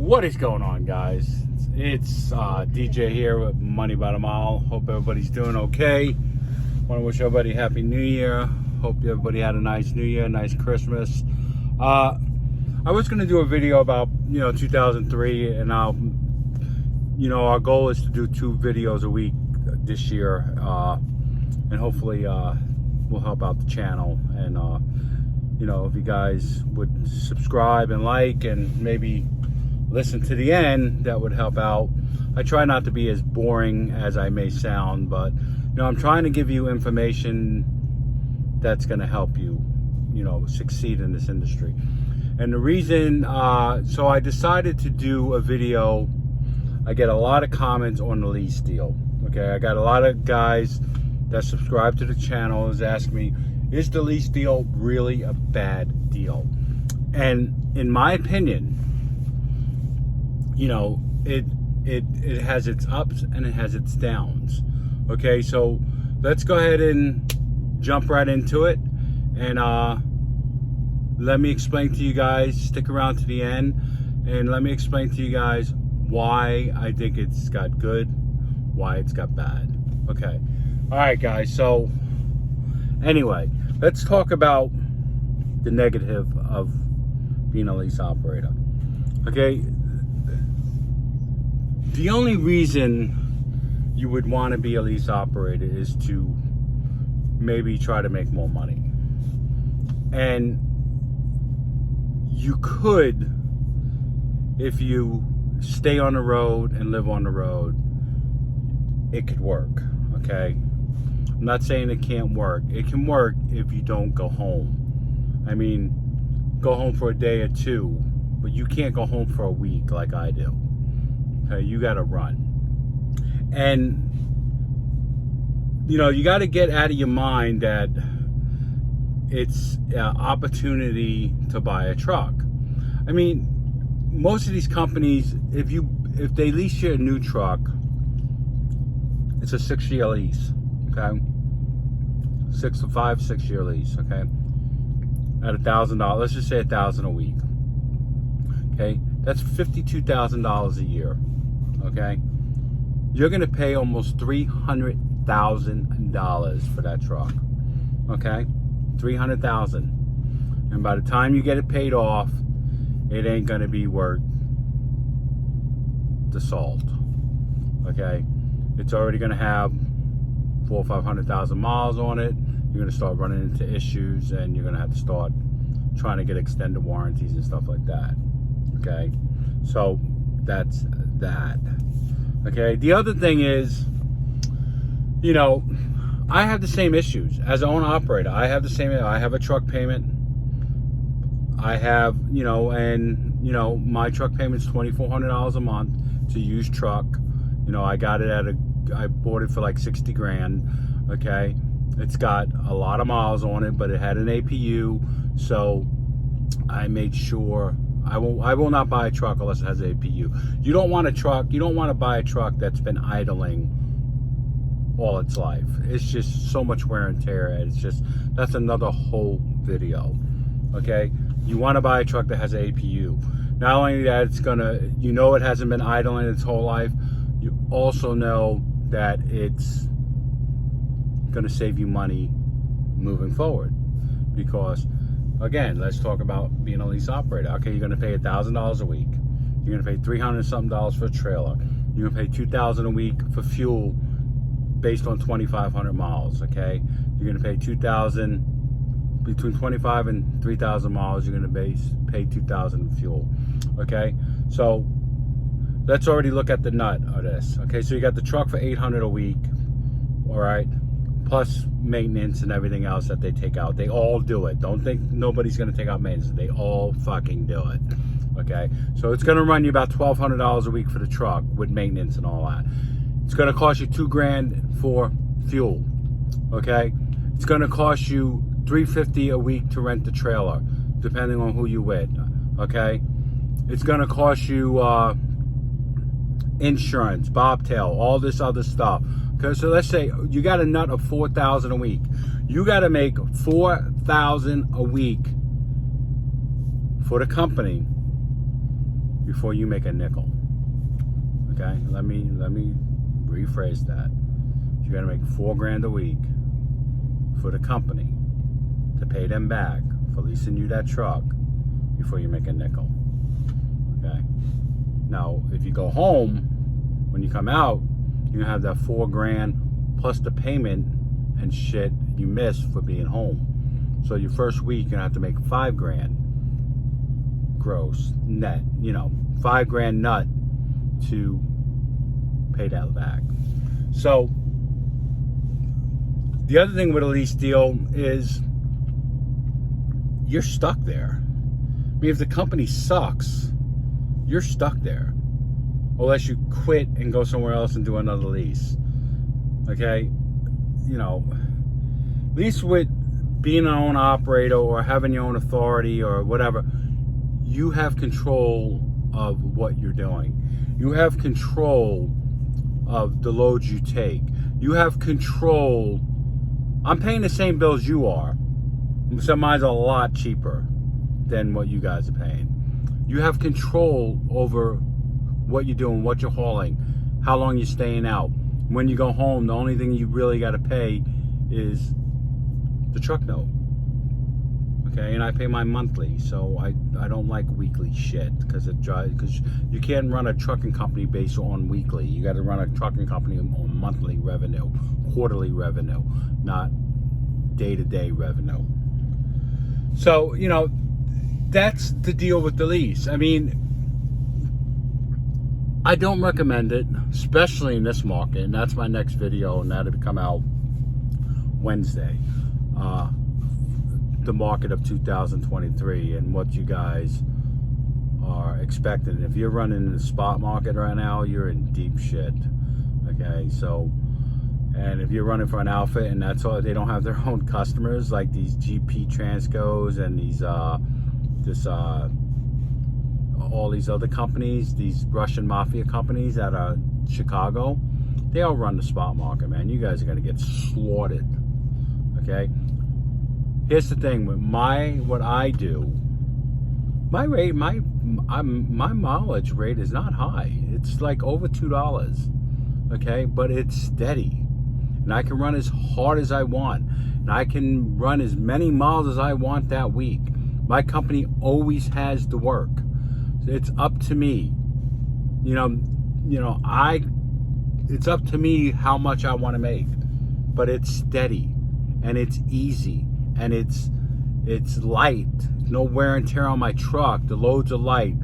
What is going on, guys? It's DJ here with Money by the Mile. Hope everybody's doing okay. Want to wish everybody Happy New Year. Hope everybody had a nice New Year, nice Christmas. I was going to do a video about 2003, and our goal is to do 2 videos a week this year, and hopefully we'll help out the channel. And if you guys would subscribe and like and maybe listen to the end, that would help out. I try not to be as boring as I may sound, but I'm trying to give you information that's going to help you succeed in this industry. And the reason so I decided to do a video. I get a lot of comments on the lease deal. Okay, I got a lot of guys that subscribe to the channel is asking me, is the lease deal really a bad deal? And in my opinion, it has its ups and it has its downs. Okay, so let's go ahead and jump right into it, and let me explain to you guys. Stick around to the end, and let me explain to you guys why I think it's got good, why it's got bad. Okay, all right, guys. So anyway, let's talk about the negative of being a lease operator. Okay, the only reason you would want to be a lease operator is to maybe try to make more money. And you could, if you stay on the road and live on the road, it could work. Okay, I'm not saying it can't work. It can work if you don't go home. I mean, go home for a day or two, but you can't go home for a week like I do. Okay, you got to run. And you got to get out of your mind that it's an opportunity to buy a truck. I mean, most of these companies, if they lease you a new truck, it's a 6-year lease. Okay, 6-year lease. Okay, at $1,000, let's just say $1,000 a week. Okay, that's $52,000 a year. Okay, you're gonna pay almost $300,000 for that truck. Okay, $300,000, and by the time you get it paid off, it ain't gonna be worth the salt. Okay, it's already gonna have 400,000 or 500,000 miles on it. You're gonna start running into issues, and you're gonna have to start trying to get extended warranties and stuff like that. Okay, so that's that. Okay, the other thing is, I have the same issues as an owner operator. I have the same. I have a truck payment. I have, my truck payment's $2,400 a month. It's a used truck. I got it I bought it for like 60 grand. Okay, it's got a lot of miles on it, but it had an APU, so I made sure I will not buy a truck unless it has an APU. You don't want a truck. You don't want to buy a truck that's been idling all its life. It's just so much wear and tear. That's another whole video. Okay, you want to buy a truck that has an APU. Not only that, it's gonna, it hasn't been idling its whole life. You also know that it's gonna save you money moving forward, because again, let's talk about being a lease operator. Okay, you're gonna pay $1,000 a week. You're gonna pay $300 something for a trailer. You're gonna pay $2,000 a week for fuel based on 2,500 miles. Okay, you're gonna pay $2,000 between 25 and 3,000 miles. You're gonna pay $2,000 in fuel. Okay, so let's already look at the nut of this. Okay, so you got the truck for $800 a week. All right, plus maintenance and everything else that they take out. They all do it. Don't think nobody's going to take out maintenance. They all fucking do it. Okay, so it's going to run you about $1,200 a week for the truck with maintenance and all that. It's going to cost you $2 grand for fuel. Okay, it's going to cost you $350 a week to rent the trailer, depending on who you with. Okay, it's going to cost you insurance, bobtail, all this other stuff. Okay, so let's say you got a nut of $4,000 a week. You got to make $4,000 a week for the company before you make a nickel. Okay, let me rephrase that. You're gonna make $4,000 a week for the company to pay them back for leasing you that truck before you make a nickel. Okay. Now, if you go home, when you come out, you're gonna have that $4,000 plus the payment and shit you missed for being home. So your first week, you're gonna have to make $5,000 gross net. You know, $5,000 nut to pay that back. So the other thing with a lease deal is you're stuck there. I mean, if the company sucks, you're stuck there. Unless you quit and go somewhere else and do another lease. Okay? You know, at least with being an owner operator or having your own authority or whatever, you have control of what you're doing. You have control of the loads you take. You have control. I'm paying the same bills you are. So mine's a lot cheaper than what you guys are paying. You have control over what you're doing, what you're hauling, how long you're staying out. When you go home, the only thing you really got to pay is the truck note. Okay, and I pay my monthly, so I don't like weekly shit because you can't run a trucking company based on weekly. You got to run a trucking company on monthly revenue, quarterly revenue, not day-to-day revenue. So, you know, that's the deal with the lease. I mean, I don't recommend it, especially in this market, and that's my next video, and that'll come out Wednesday. The market of 2023 and what you guys are expecting. If you're running in the spot market right now, you're in deep shit. Okay, so, and if you're running for an outfit and that's all, they don't have their own customers like these GP Transcos and these all these other companies, these Russian mafia companies out of Chicago, they all run the spot market, man. You guys are gonna get slaughtered. Okay. Here's the thing with what I do. My rate, my mileage rate is not high. It's like over $2. Okay, but it's steady, and I can run as hard as I want, and I can run as many miles as I want that week. My company always has the work. It's up to me. It's up to me how much I want to make. But it's steady and it's easy and it's light. No wear and tear on my truck. The loads are light.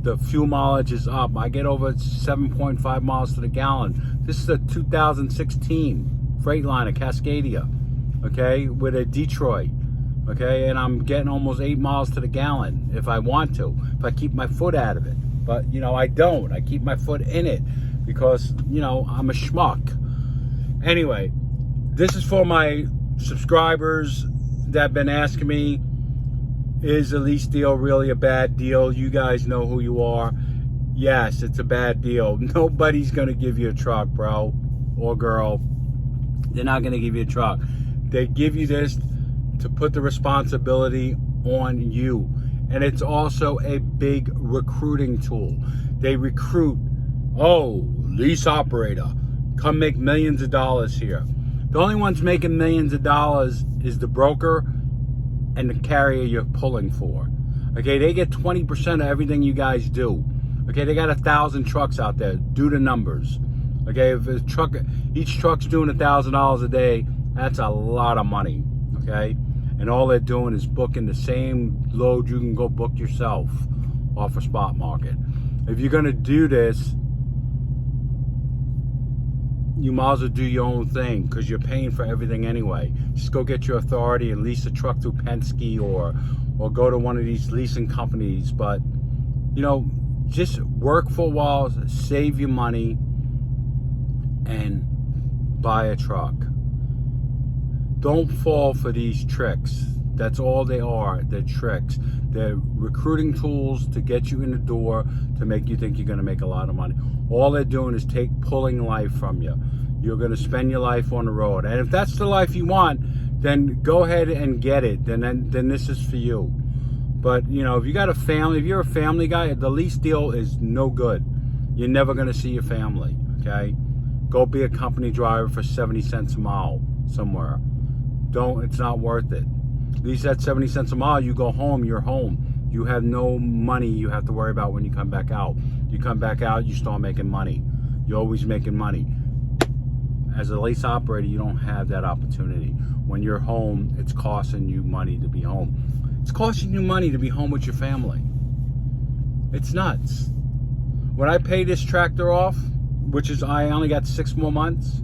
The fuel mileage is up. I get over 7.5 miles to the gallon. This is a 2016 Freightliner Cascadia, okay, with a Detroit. Okay, and I'm getting almost 8 miles to the gallon if I want to, if I keep my foot out of it. But, I don't. I keep my foot in it because, I'm a schmuck. Anyway, this is for my subscribers that have been asking me, is a lease deal really a bad deal? You guys know who you are. Yes, it's a bad deal. Nobody's going to give you a truck, bro or girl. They're not going to give you a truck. They give you this to put the responsibility on you. And it's also a big recruiting tool. They recruit, lease operator, come make millions of dollars here. The only ones making millions of dollars is the broker and the carrier you're pulling for. Okay, they get 20% of everything you guys do. Okay, they got 1,000 trucks out there. Do the numbers. Okay, if each truck's doing $1,000 a day, that's a lot of money. Okay, and all they're doing is booking the same load you can go book yourself off a spot market. If you're gonna do this, you might as well do your own thing because you're paying for everything anyway. Just go get your authority and lease a truck through Penske or go to one of these leasing companies. But, just work for a while, save your money, and buy a truck. Don't fall for these tricks. That's all they are. They're tricks. They're recruiting tools to get you in the door to make you think you're going to make a lot of money. All they're doing is pulling life from you. You're going to spend your life on the road. And if that's the life you want, then go ahead and get it. Then this is for you. But you know, if you got a family, if you're a family guy, the lease deal is no good. You're never gonna see your family. Okay, go be a company driver for 70 cents a mile somewhere. It's not worth it. Lease at 70 cents a mile, you go home, you're home. You have no money you have to worry about when you come back out. You come back out, you start making money. You're always making money. As a lease operator, you don't have that opportunity. When you're home, it's costing you money to be home. It's costing you money to be home with your family. It's nuts. When I pay this tractor off, which is, I only got 6 more months.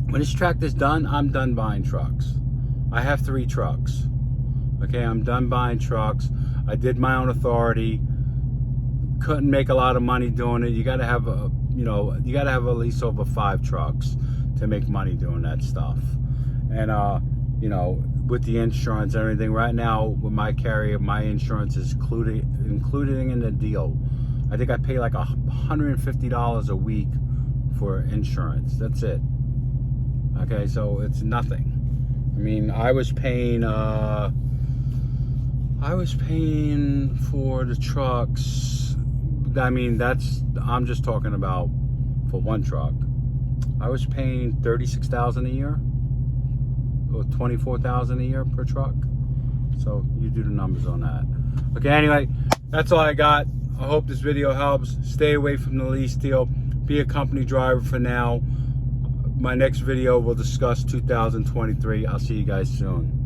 When this tractor's done, I'm done buying trucks. I have 3 trucks. Okay, I'm done buying trucks. I did my own authority. Couldn't make a lot of money doing it. You got to have you got to have at least over 5 trucks to make money doing that stuff. And you know, with the insurance and everything, right now with my carrier, my insurance is included in the deal. I think I pay like $150 a week for insurance. That's it. Okay, so it's nothing. I mean, I was paying for the trucks. I mean, I'm just talking about for one truck. I was paying $36,000 a year, or $24,000 a year per truck. So you do the numbers on that. Okay, anyway, that's all I got. I hope this video helps. Stay away from the lease deal. Be a company driver for now. My next video will discuss 2023. I'll see you guys soon.